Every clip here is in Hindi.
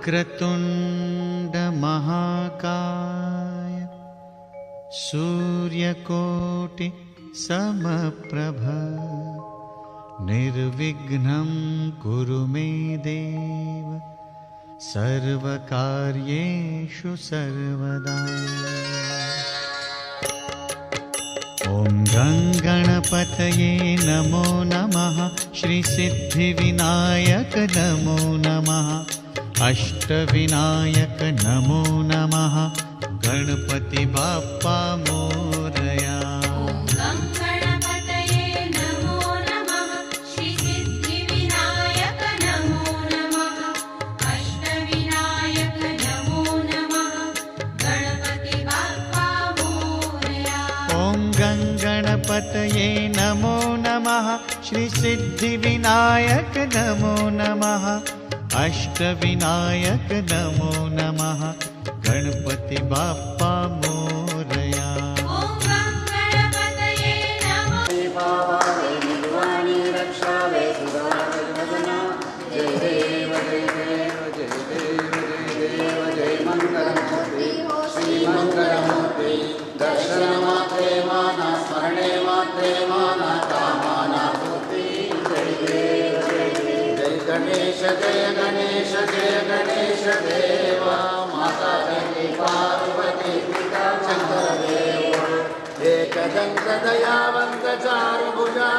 वक्रतुण्ड महाकाय सूर्यकोटि समप्रभ निर्विघ्नं कुरु मे देव सर्वकार्येषु सर्वदा। ॐ गणपतये नमो नमः। श्री सिद्धिविनायक नमो नमः। अष्टविनायक नमो नमः। गणपति बाप्पा मोरया। गणपतये नमो नमः। श्री सिद्धिविनायक नमो नमः। अष्टविनायक नमो नमः। गणपति बाप्पा मोरया। दर्शनमात्रे माना स्मरणे मात्रे माना कामाना पूर्ति। जय देव जय देव जय गणेश जय गणेश जय गणेश देवा। माता जय पार्वती पिता शंकर देव। एकदंत दयावंत चारुभुजा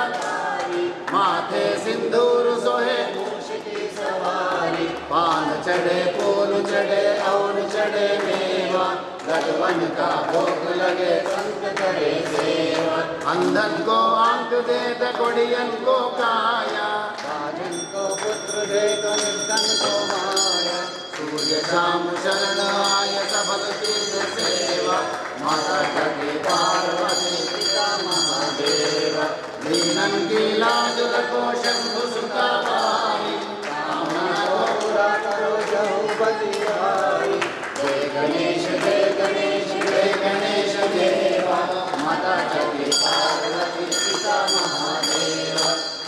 माथे सिंदूर सोहे मूषिकी सवारी। पान चढ़े फूल चढ़े और चढ़े मेवा। गजवन का भोग लगे संत करे सेवा। अंधन को आंख दे तो कोढ़ियन को काया। राजन को पुत्र दे तो निर्धन को माया। सूर्य शाम शरण आय सफल तीर्थ सेवा। माता जगती पार्वती पिता महादेव। दीनन की लाज रखो शंभु सुता भाई। कामना को पूरा करो जहु बलिहारी। जय गणेश जय गणेश जय गणेश देवा। माता जगती पार्वती पिता महादेव।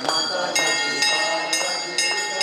माता जगती पार्वती पिता महादेव।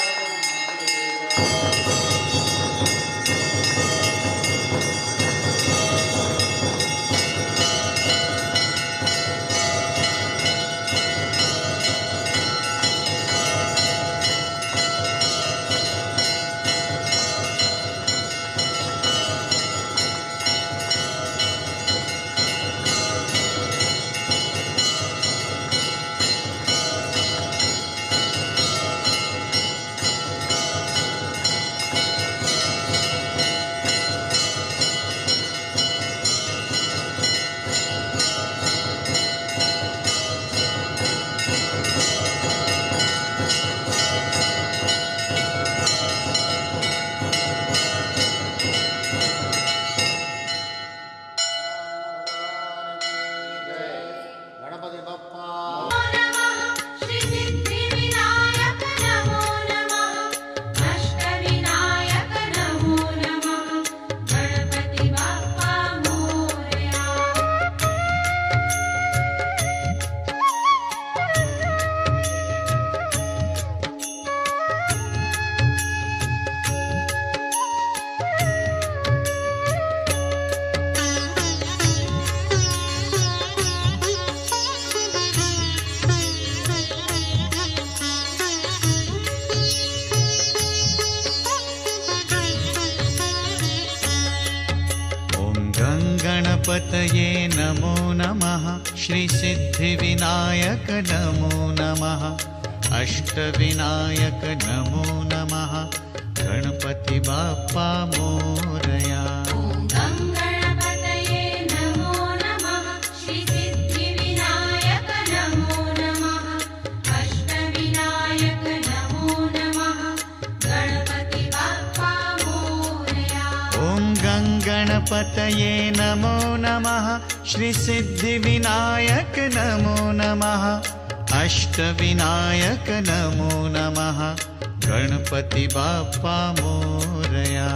गणपतये नमो नमः। श्री सिद्धिविनायक नमो नमः। अष्टविनायक नमो नमः। गणपति बाप्पा मोरया। गणपतये नमो नमः। श्री सिद्धिविनायक नमो नमः। अष्टविनायक नमो नमः। गणपति बाप्पा मोरया।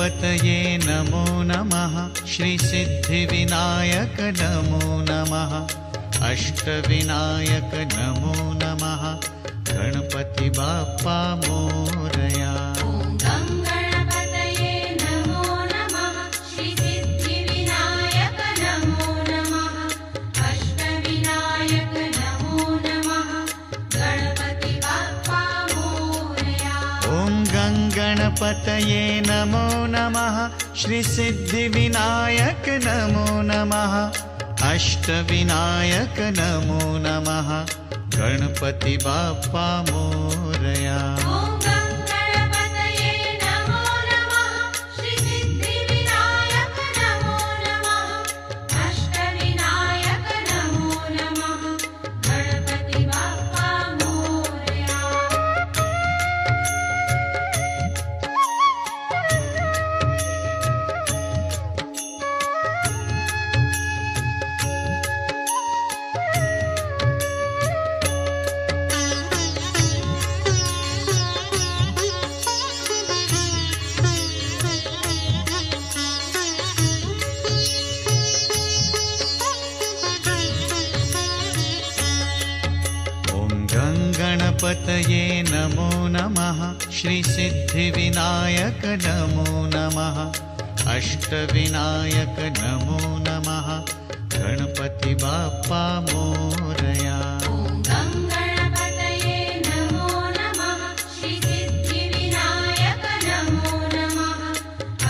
गणपतये नमो नमः श्रीसिद्धिविनायक नमो नमः अष्टविनायक नमो नमः गणपति बाप्पा मोरया। ॐ गणपतये नमो नमः श्रीसिद्धिविनायक नमो नमः अष्टविनायक नमो नमः गणपति बाप्पा मोरया। ॐ गणपतये नमो नमः श्रीसिद्धिविनायक नमो नमः अष्टविनायक नमो नमः गणपति बाप्पा मोरया। ॐ गणपतये नमो नमः श्रीसिद्धिविनायक नमो नमः अष्टविनायक नमो नमः गणपति बाप्पा मोरया। गणपतये नमो नमः श्रीसिद्धिविनायक नमो नमः अष्टविनायक नमो नमः गणपति बाप्पा मोरया। ॐ गणपतये नमो नमः श्रीसिद्धिविनायक नमो नमः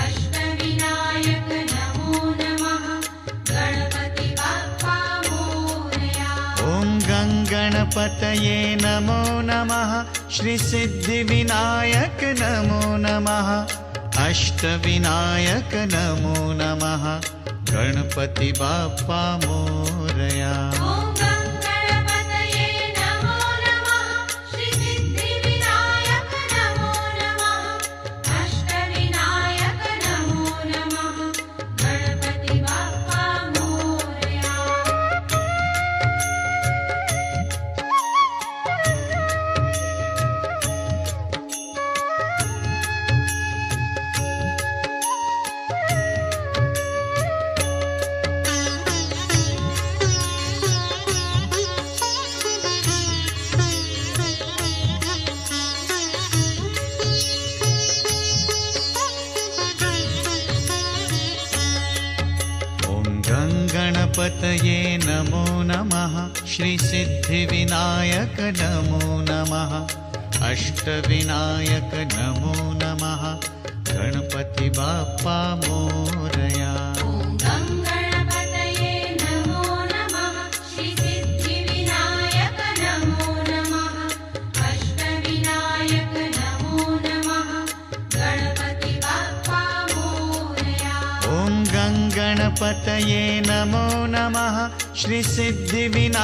अष्टविनायक नमो नमः गणपति बाप्पा मोरया। ॐ गणपतये नमो नमः श्रीसिद्धिविनायक नमो नमः अष्टविनायक नमो नमः गणपति बाप्पा मोरया। ॐ गणपतये नमो नमः श्रीसिद्धिविनायक नमो नमः अष्टविनायक नमो नमः गणपति बाप्पा मोरया। गणपतये नमो नमः श्रीसिद्धिविनायक नमो नमः अष्टविनायक नमो नमः गणपति बाप्पा मोरया। ॐ गणपतये नमो नमः श्रीसिद्धिविनायक नमो नमः अष्टविनायक नमो नमः गणपति बाप्पा मोरया। ॐ गणपतये नमो नमः श्रीसिद्धिविनायक